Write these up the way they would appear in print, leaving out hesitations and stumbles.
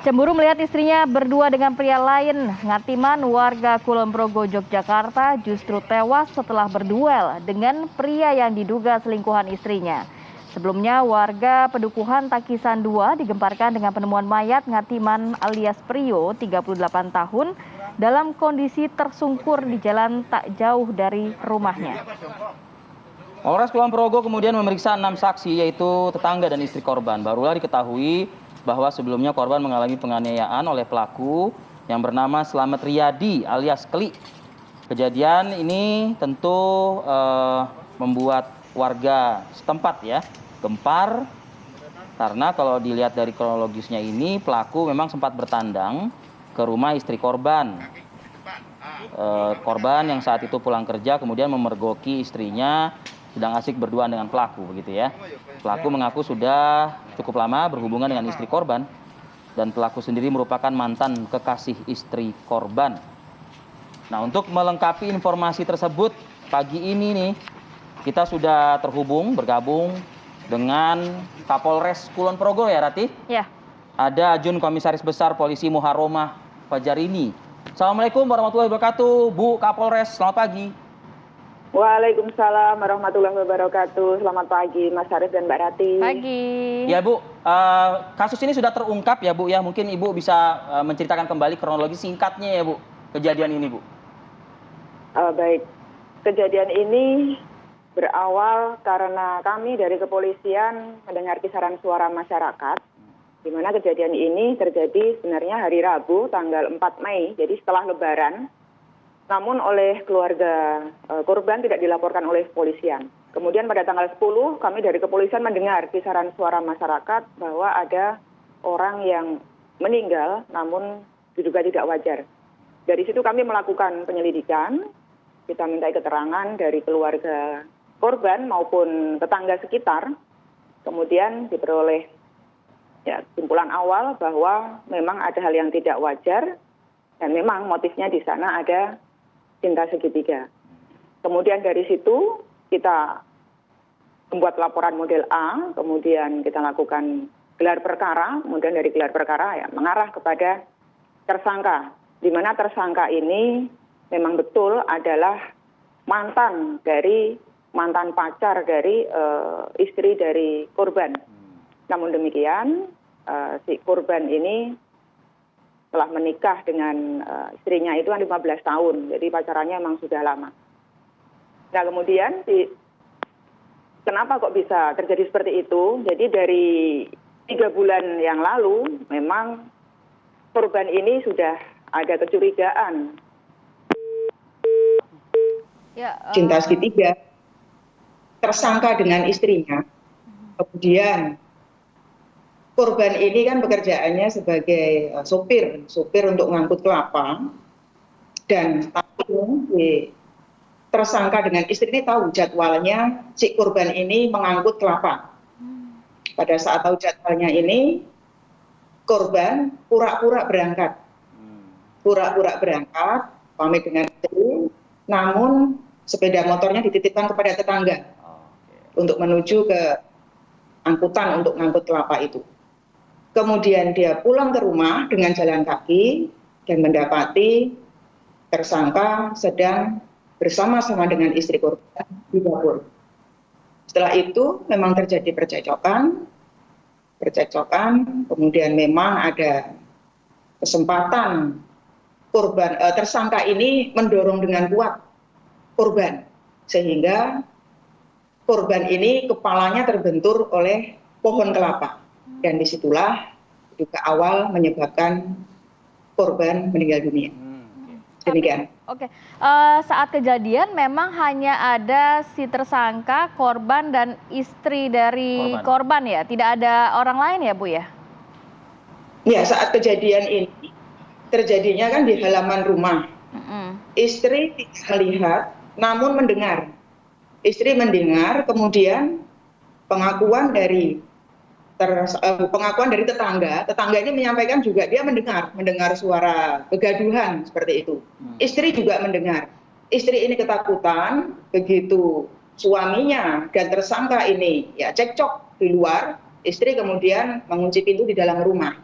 Cemburu melihat istrinya berdua dengan pria lain, Ngatiman warga Kulon Progo, Yogyakarta justru tewas setelah berduel dengan pria yang diduga selingkuhan istrinya. Sebelumnya warga Pedukuhan Takisan 2 digemparkan dengan penemuan mayat Ngatiman alias Prio 38 tahun dalam kondisi tersungkur di jalan tak jauh dari rumahnya. Polres Kulon Progo kemudian memeriksa 6 saksi yaitu tetangga dan istri korban. Barulah diketahui bahwa sebelumnya korban mengalami penganiayaan oleh pelaku yang bernama Slamet Riyadi alias Kli. Kejadian ini tentu membuat warga setempat ya gempar karena kalau dilihat dari kronologisnya ini pelaku memang sempat bertandang ke rumah istri korban. Korban yang saat itu pulang kerja kemudian memergoki istrinya sedang asik berduaan dengan pelaku begitu ya. Pelaku mengaku sudah cukup lama berhubungan dengan istri korban dan pelaku sendiri merupakan mantan kekasih istri korban. Nah, untuk melengkapi informasi tersebut pagi ini nih kita sudah bergabung dengan Kapolres Kulon Progo ya Rati? Ya. Ada Ajun Komisaris Besar Polisi Muharromah Fajarini. Assalamualaikum warahmatullahi wabarakatuh, Bu Kapolres, selamat pagi. Waalaikumsalam warahmatullahi wabarakatuh. Selamat pagi Mas Haris dan Mbak Rati. Pagi. Ya Bu, kasus ini sudah terungkap ya Bu ya. Mungkin Ibu bisa menceritakan kembali kronologi singkatnya ya Bu, kejadian ini Bu. Baik, kejadian ini berawal karena kami dari kepolisian mendengar kisaran suara masyarakat, di mana kejadian ini terjadi sebenarnya hari Rabu tanggal 4 Mei, jadi setelah Lebaran. Namun oleh keluarga korban tidak dilaporkan oleh kepolisian. Kemudian pada tanggal 10 kami dari kepolisian mendengar kisaran suara masyarakat bahwa ada orang yang meninggal namun diduga tidak wajar. Dari situ kami melakukan penyelidikan, kita minta keterangan dari keluarga korban maupun tetangga sekitar. Kemudian diperoleh kesimpulan awal bahwa memang ada hal yang tidak wajar dan memang motifnya di sana ada cinta segitiga. Kemudian dari situ kita membuat laporan model A, kemudian kita lakukan gelar perkara, kemudian dari gelar perkara mengarah kepada tersangka, di mana tersangka ini memang betul adalah mantan pacar dari istri dari korban. Namun demikian si korban ini telah menikah dengan istrinya itu 15 tahun, jadi pacarannya memang sudah lama. Nah kemudian kenapa kok bisa terjadi seperti itu? Jadi dari 3 bulan yang lalu memang korban ini sudah ada kecurigaan. Cinta segitiga, tersangka dengan istrinya. Kemudian korban ini kan pekerjaannya sebagai sopir untuk ngangkut kelapa, dan tersangka dengan istri ini tahu jadwalnya si korban ini mengangkut kelapa. Pada saat tahu jadwalnya ini, korban pura-pura berangkat, pamit dengan istri, namun sepeda motornya dititipkan kepada tetangga untuk menuju ke angkutan untuk ngangkut kelapa itu. Kemudian dia pulang ke rumah dengan jalan kaki dan mendapati tersangka sedang bersama-sama dengan istri korban di dapur. Setelah itu memang terjadi percekcokan, kemudian memang ada kesempatan tersangka ini mendorong dengan kuat korban, sehingga korban ini kepalanya terbentur oleh pohon kelapa. Dan disitulah juga awal menyebabkan korban meninggal dunia. Demikian. Oke. Saat kejadian memang hanya ada si tersangka, korban dan istri dari korban ya? Tidak ada orang lain ya Bu ya? Ya, saat kejadian ini terjadinya kan di halaman rumah. Istri tidak melihat namun mendengar. Istri mendengar, kemudian pengakuan dari tetangga ini menyampaikan juga dia mendengar suara kegaduhan seperti itu. Istri juga mendengar. Istri ini ketakutan begitu suaminya dan tersangka ini cekcok di luar. Istri kemudian mengunci pintu di dalam rumah.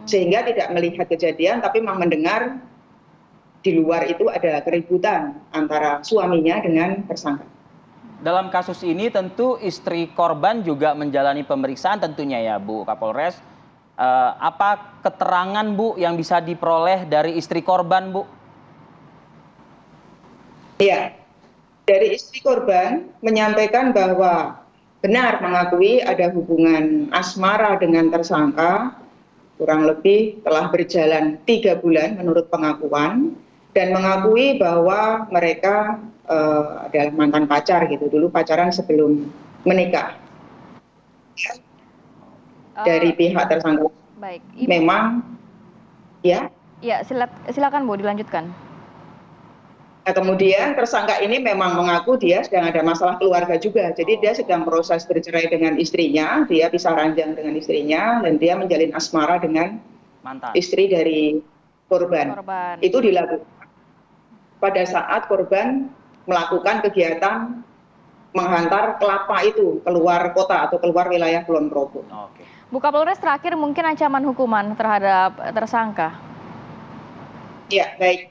sehingga tidak melihat kejadian tapi memang mendengar di luar itu ada keributan antara suaminya dengan tersangka. Dalam kasus ini tentu istri korban juga menjalani pemeriksaan tentunya ya Bu Kapolres. Apa keterangan Bu yang bisa diperoleh dari istri korban Bu? Iya, dari istri korban menyampaikan bahwa benar mengakui ada hubungan asmara dengan tersangka, kurang lebih telah berjalan 3 bulan menurut pengakuan, dan mengakui bahwa mereka adalah mantan pacar gitu, dulu pacaran sebelum menikah. Dari pihak tersangka. Baik. Memang, ya. Ya, silakan Bu, dilanjutkan. Nah, kemudian tersangka ini memang mengaku dia sedang ada masalah keluarga juga. Jadi dia sedang proses bercerai dengan istrinya, dia pisah ranjang dengan istrinya, dan dia menjalin asmara dengan istri dari korban. Itu dilakukan pada saat korban melakukan kegiatan menghantar kelapa itu keluar kota atau keluar wilayah Kulon Progo. Bu Kapolres, terakhir mungkin ancaman hukuman terhadap tersangka. Ya, baik.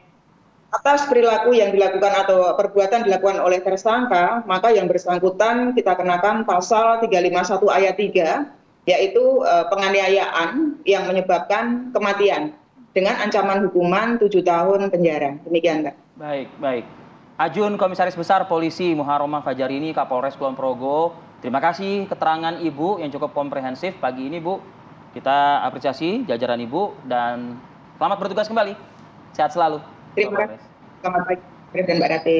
Atas perilaku yang dilakukan atau perbuatan dilakukan oleh tersangka, maka yang bersangkutan kita kenakan pasal 351 ayat 3, yaitu penganiayaan yang menyebabkan kematian dengan ancaman hukuman 7 tahun penjara. Demikian, Mbak. Baik, baik. Ajun Komisaris Besar Polisi Muharromah Fajarini, Kapolres Kulon Progo. Terima kasih keterangan Ibu yang cukup komprehensif pagi ini, Bu. Kita apresiasi jajaran Ibu dan selamat bertugas kembali. Sehat selalu. Terima kasih. Selamat pagi, Mbak Rati.